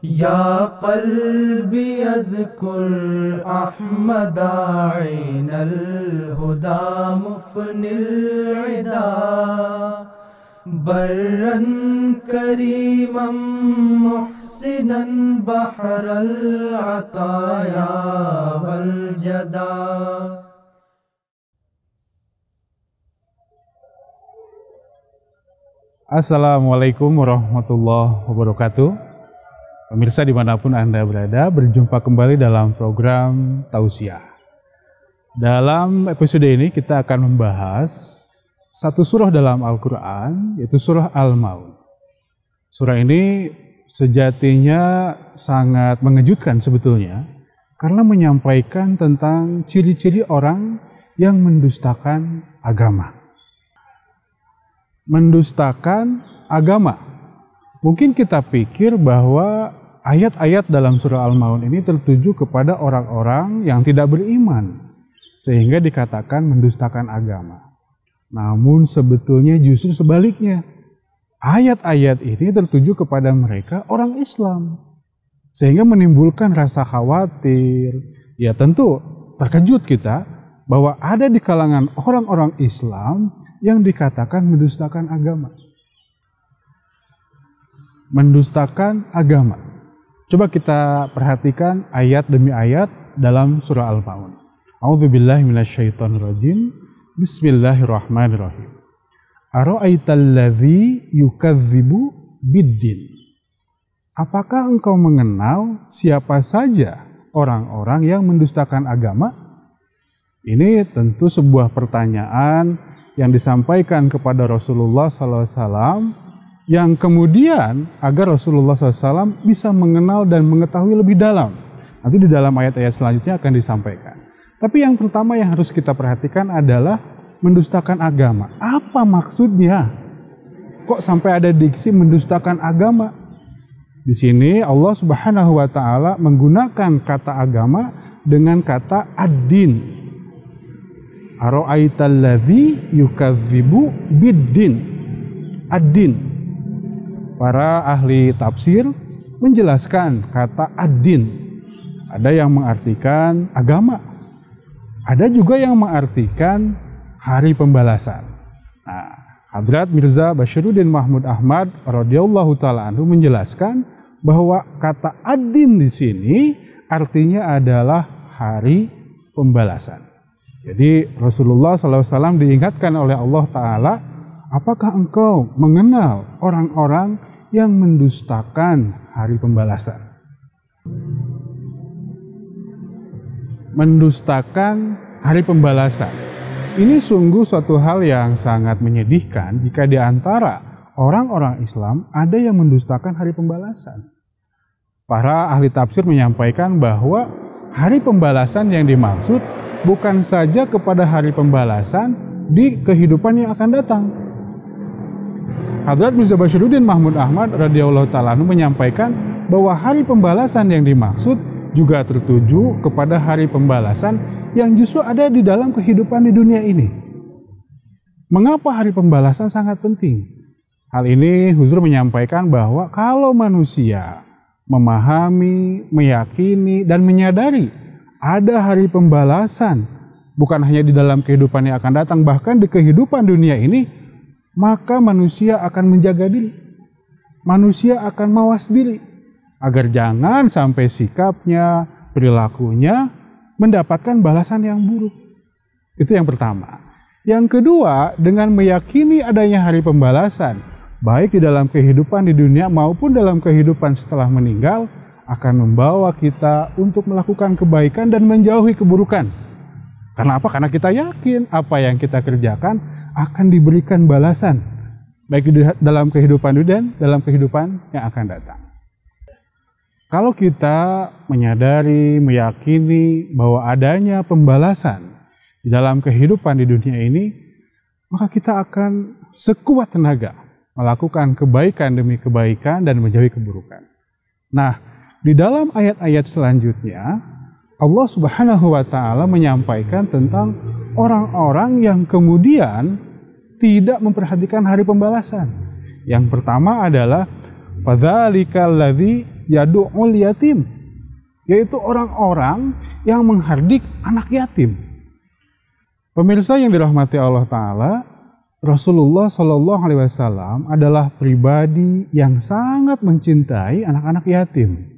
يا قلبي اذكر أحمد عين الهدى مفني العدا برا كريما محسنا بحر العطايا والجدا. Assalamualaikum warahmatullahi wabarakatuh. Pemirsa dimanapun Anda berada, berjumpa kembali dalam program Tausiah. Dalam episode ini kita akan membahas satu surah dalam Al-Quran, yaitu surah Al-Maun. Surah ini sejatinya sangat mengejutkan sebetulnya, karena menyampaikan tentang ciri-ciri orang yang mendustakan agama. Mendustakan agama. Mungkin kita pikir bahwa ayat-ayat dalam surah Al-Maun ini tertuju kepada orang-orang yang tidak beriman, sehingga dikatakan mendustakan agama. Namun sebetulnya justru sebaliknya. Ayat-ayat ini tertuju kepada mereka orang Islam, sehingga menimbulkan rasa khawatir. Ya tentu terkejut kita bahwa ada di kalangan orang-orang Islam yang dikatakan mendustakan agama. Mendustakan agama. Coba kita perhatikan ayat demi ayat dalam surah Al-Maun. A'udzubillahi minasyaitonirrajim. Bismillahirrahmanirrahim. Ara'aital ladzi yukadzibu biddin. Apakah engkau mengenal siapa saja orang-orang yang mendustakan agama? Ini tentu sebuah pertanyaan yang disampaikan kepada Rasulullah SAW, yang kemudian agar Rasulullah SAW bisa mengenal dan mengetahui lebih dalam. Nanti di dalam ayat-ayat selanjutnya akan disampaikan. Tapi yang pertama yang harus kita perhatikan adalah mendustakan agama. Apa maksudnya? Kok sampai ada diksi mendustakan agama? Di sini Allah Subhanahu wa Ta'ala menggunakan kata agama dengan kata ad-din. Ara'aital ladzi yukadzibu biddin. Ad-din. Para ahli tafsir menjelaskan kata ad-din. Ada yang mengartikan agama. Ada juga yang mengartikan hari pembalasan. Nah, Hadrat Mirza Bashiruddin Mahmud Ahmad radhiyallahu taala anhu menjelaskan bahwa kata ad-din di sini artinya adalah hari pembalasan. Jadi Rasulullah SAW diingatkan oleh Allah Ta'ala, apakah engkau mengenal orang-orang yang mendustakan hari pembalasan? Mendustakan hari pembalasan. Ini sungguh suatu hal yang sangat menyedihkan jika di antara orang-orang Islam ada yang mendustakan hari pembalasan. Para ahli tafsir menyampaikan bahwa hari pembalasan yang dimaksud bukan saja kepada hari pembalasan di kehidupan yang akan datang. Hadrat Mirza Bashiruddin Mahmud Ahmad radhiyallahu ta'ala menyampaikan bahwa hari pembalasan yang dimaksud juga tertuju kepada hari pembalasan yang justru ada di dalam kehidupan di dunia ini. Mengapa hari pembalasan sangat penting? Hal ini Huzur menyampaikan bahwa kalau manusia memahami, meyakini, dan menyadari ada hari pembalasan, bukan hanya di dalam kehidupan yang akan datang, bahkan di kehidupan dunia ini, maka manusia akan menjaga diri. Manusia akan mawas diri, agar jangan sampai sikapnya, perilakunya, mendapatkan balasan yang buruk. Itu yang pertama. Yang kedua, dengan meyakini adanya hari pembalasan, baik di dalam kehidupan di dunia maupun dalam kehidupan setelah meninggal, akan membawa kita untuk melakukan kebaikan dan menjauhi keburukan. Karena apa? Karena kita yakin apa yang kita kerjakan akan diberikan balasan, baik di dalam kehidupan dunia dan dalam kehidupan yang akan datang. Kalau kita menyadari, meyakini bahwa adanya pembalasan di dalam kehidupan di dunia ini, maka kita akan sekuat tenaga melakukan kebaikan demi kebaikan dan menjauhi keburukan. Nah, di dalam ayat-ayat selanjutnya, Allah Subhanahu wa Ta'ala menyampaikan tentang orang-orang yang kemudian tidak memperhatikan hari pembalasan. Yang pertama adalah fadzalikal ladzi yadu'ul yatim, yaitu orang-orang yang menghardik anak yatim. Pemirsa yang dirahmati Allah Ta'ala, Rasulullah Shallallahu Alaihi Wasallam adalah pribadi yang sangat mencintai anak-anak yatim.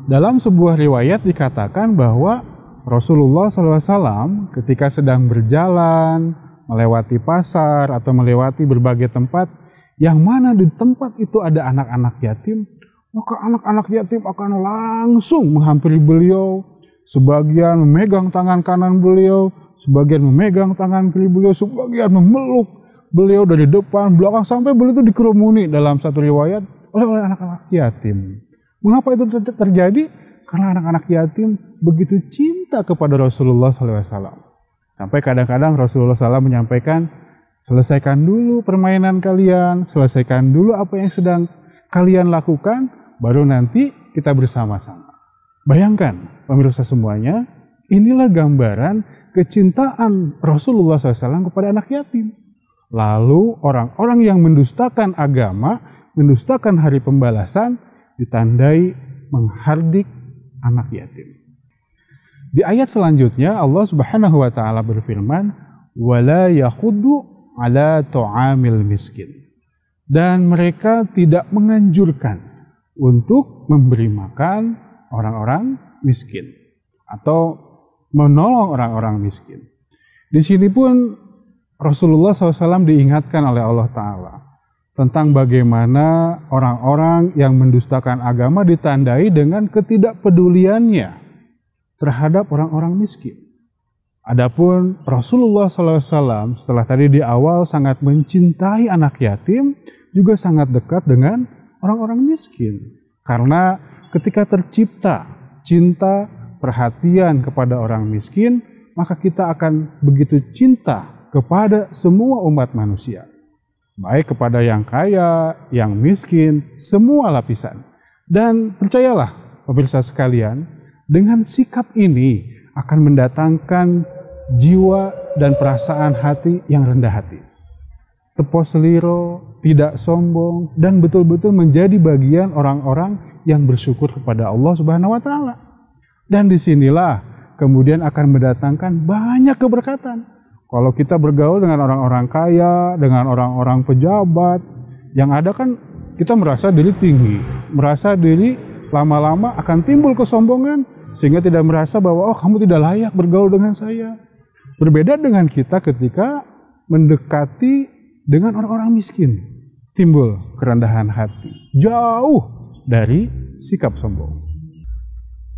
Dalam sebuah riwayat dikatakan bahwa Rasulullah SAW ketika sedang berjalan, melewati pasar atau melewati berbagai tempat, yang mana di tempat itu ada anak-anak yatim, maka anak-anak yatim akan langsung menghampiri beliau, sebagian memegang tangan kanan beliau, sebagian memegang tangan kiri beliau, sebagian memeluk beliau dari depan, belakang, sampai beliau itu dikerumuni dalam satu riwayat oleh anak-anak yatim. Mengapa itu terjadi? Karena anak-anak yatim begitu cinta kepada Rasulullah SAW. Sampai kadang-kadang Rasulullah SAW menyampaikan, selesaikan dulu permainan kalian, selesaikan dulu apa yang sedang kalian lakukan, baru nanti kita bersama-sama. Bayangkan, pemirsa semuanya, inilah gambaran kecintaan Rasulullah SAW kepada anak yatim. Lalu orang-orang yang mendustakan agama, mendustakan hari pembalasan, ditandai menghardik anak yatim. Di ayat selanjutnya Allah Subhanahu wa taala berfirman, "Wala yakhuddu ala ta'amil miskin." Dan mereka tidak menganjurkan untuk memberi makan orang-orang miskin atau menolong orang-orang miskin. Di sini pun Rasulullah SAW diingatkan oleh Allah Ta'ala tentang bagaimana orang-orang yang mendustakan agama ditandai dengan ketidakpeduliannya terhadap orang-orang miskin. Adapun Rasulullah SAW setelah tadi di awal sangat mencintai anak yatim, juga sangat dekat dengan orang-orang miskin. Karena ketika tercipta cinta, perhatian kepada orang miskin, maka kita akan begitu cinta kepada semua umat manusia. Baik kepada yang kaya, yang miskin, semua lapisan. Dan percayalah pemirsa sekalian, dengan sikap ini akan mendatangkan jiwa dan perasaan hati yang rendah hati. Tepos seliro, tidak sombong, dan betul-betul menjadi bagian orang-orang yang bersyukur kepada Allah Subhanahu wa Ta'ala. Dan disinilah kemudian akan mendatangkan banyak keberkatan. Kalau kita bergaul dengan orang-orang kaya, dengan orang-orang pejabat, yang ada kan kita merasa diri tinggi, merasa diri lama-lama akan timbul kesombongan, sehingga tidak merasa bahwa oh kamu tidak layak bergaul dengan saya. Berbeda dengan kita ketika mendekati dengan orang-orang miskin, timbul kerendahan hati, jauh dari sikap sombong.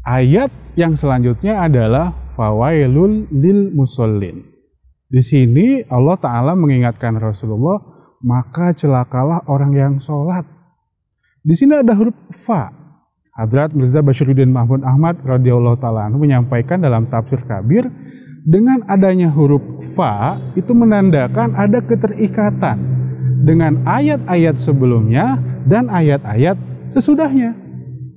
Ayat yang selanjutnya adalah fawailul lil musallin. Di sini Allah Ta'ala mengingatkan Rasulullah, maka celakalah orang yang sholat. Di sini ada huruf fa. Hadrat Mirza Bashiruddin Mahmud Ahmad radhiyallahu ta'ala menyampaikan dalam tafsir Kabir, dengan adanya huruf fa itu menandakan ada keterikatan dengan ayat-ayat sebelumnya dan ayat-ayat sesudahnya.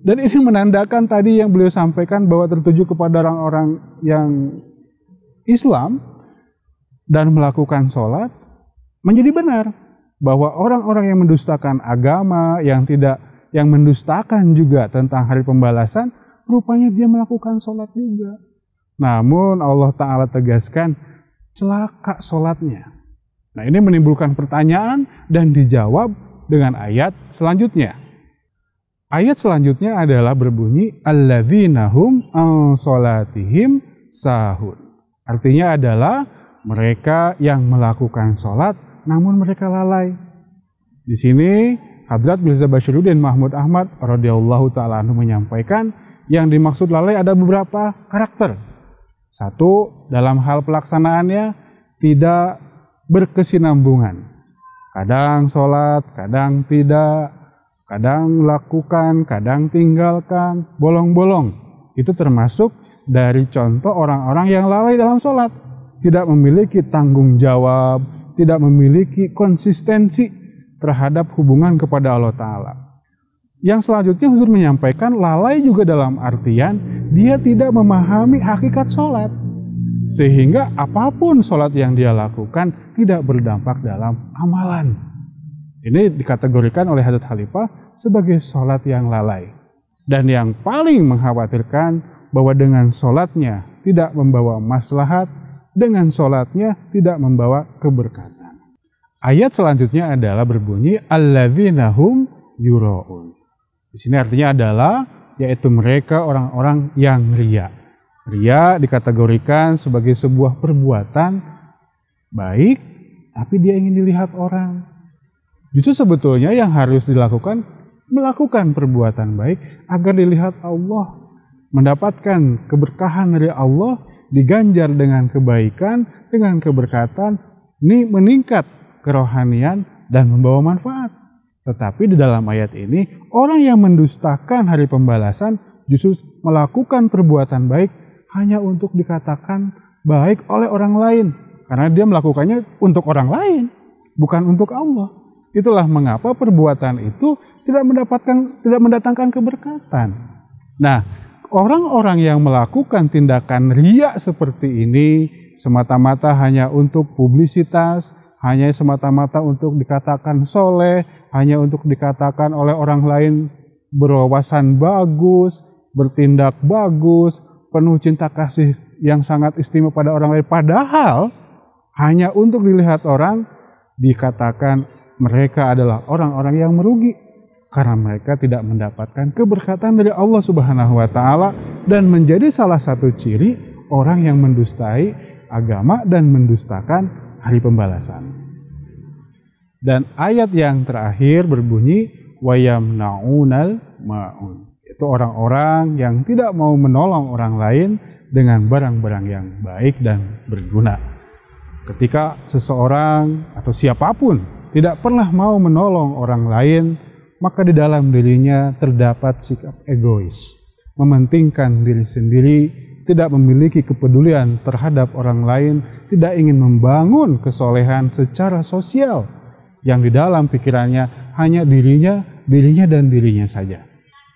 Dan ini menandakan tadi yang beliau sampaikan bahwa tertuju kepada orang-orang yang Islam dan melakukan sholat, menjadi benar bahwa orang-orang yang mendustakan agama, yang mendustakan juga tentang hari pembalasan, rupanya dia melakukan sholat juga. Namun Allah Ta'ala tegaskan, celaka sholatnya. Nah, ini menimbulkan pertanyaan dan dijawab dengan ayat selanjutnya. Ayat selanjutnya adalah berbunyi, alladzina hum an sholatihim sahun. Artinya adalah mereka yang melakukan sholat namun mereka lalai. Di sini Hadrat Mirza Bashiruddin Mahmud Ahmad radhiyallahu ta'ala menyampaikan yang dimaksud lalai ada beberapa karakter. Satu, dalam hal pelaksanaannya tidak berkesinambungan. Kadang sholat, kadang tidak, kadang lakukan, kadang tinggalkan, bolong-bolong. Itu termasuk dari contoh orang-orang yang lalai dalam sholat. Tidak memiliki tanggung jawab, tidak memiliki konsistensi terhadap hubungan kepada Allah Ta'ala. Yang selanjutnya Huzur menyampaikan lalai juga dalam artian dia tidak memahami hakikat sholat. Sehingga apapun sholat yang dia lakukan tidak berdampak dalam amalan. Ini dikategorikan oleh Hadrat Khalifah sebagai sholat yang lalai. Dan yang paling mengkhawatirkan bahwa dengan sholatnya tidak membawa maslahat, dengan sholatnya tidak membawa keberkatan. Ayat selanjutnya adalah berbunyi alladzina hum yura'un. Di sini artinya adalah yaitu mereka orang-orang yang riya. Riya dikategorikan sebagai sebuah perbuatan baik, tapi dia ingin dilihat orang. Justru sebetulnya yang harus dilakukan, melakukan perbuatan baik agar dilihat Allah, mendapatkan keberkahan dari Allah, diganjar dengan kebaikan, dengan keberkatan, ini meningkat kerohanian dan membawa manfaat. Tetapi di dalam ayat ini, orang yang mendustakan hari pembalasan justru melakukan perbuatan baik hanya untuk dikatakan baik oleh orang lain. Karena dia melakukannya untuk orang lain, bukan untuk Allah. Itulah mengapa perbuatan itu tidak mendatangkan keberkatan. Nah, orang-orang yang melakukan tindakan riya seperti ini semata-mata hanya untuk publisitas, hanya semata-mata untuk dikatakan soleh, hanya untuk dikatakan oleh orang lain berwawasan bagus, bertindak bagus, penuh cinta kasih yang sangat istimewa pada orang lain. Padahal hanya untuk dilihat orang, dikatakan mereka adalah orang-orang yang merugi karena mereka tidak mendapatkan keberkatan dari Allah Subhanahu wa taala dan menjadi salah satu ciri orang yang mendustai agama dan mendustakan hari pembalasan. Dan ayat yang terakhir berbunyi wayamnaunal ma'un. Itu orang-orang yang tidak mau menolong orang lain dengan barang-barang yang baik dan berguna. Ketika seseorang atau siapapun tidak pernah mau menolong orang lain, maka di dalam dirinya terdapat sikap egois, mementingkan diri sendiri, tidak memiliki kepedulian terhadap orang lain, tidak ingin membangun kesolehan secara sosial, yang di dalam pikirannya hanya dirinya dan dirinya saja.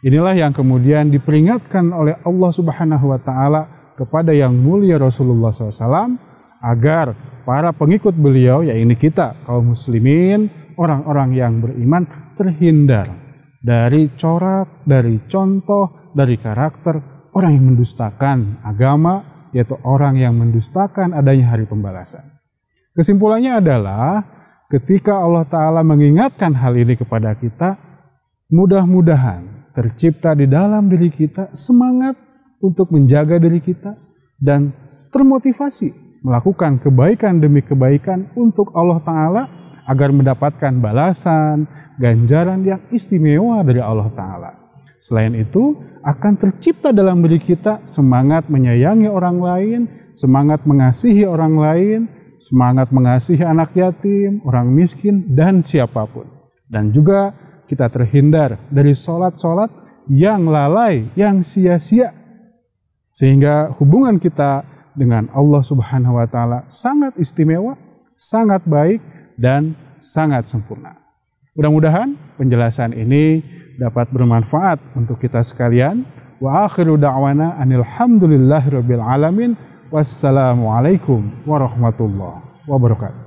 Inilah yang kemudian diperingatkan oleh Allah Subhanahu wa taala kepada yang mulia Rasulullah SAW agar para pengikut beliau, yaitu kita kaum muslimin, orang-orang yang beriman terhindar dari corak, dari contoh, dari karakter orang yang mendustakan agama, yaitu orang yang mendustakan adanya hari pembalasan. Kesimpulannya adalah ketika Allah Ta'ala mengingatkan hal ini kepada kita, mudah-mudahan tercipta di dalam diri kita semangat untuk menjaga diri kita dan termotivasi melakukan kebaikan demi kebaikan untuk Allah Ta'ala agar mendapatkan balasan, ganjaran yang istimewa dari Allah Ta'ala. Selain itu, akan tercipta dalam diri kita semangat menyayangi orang lain, semangat mengasihi orang lain, semangat mengasihi anak yatim, orang miskin, dan siapapun. Dan juga kita terhindar dari sholat-sholat yang lalai, yang sia-sia. Sehingga hubungan kita dengan Allah Subhanahu wa taala sangat istimewa, sangat baik dan sangat sempurna. Mudah-mudahan penjelasan ini dapat bermanfaat untuk kita sekalian. Wa akhiru da'wana anil hamdulillahirabbil alamin. Wassalamualaikum warahmatullahi wabarakatuh.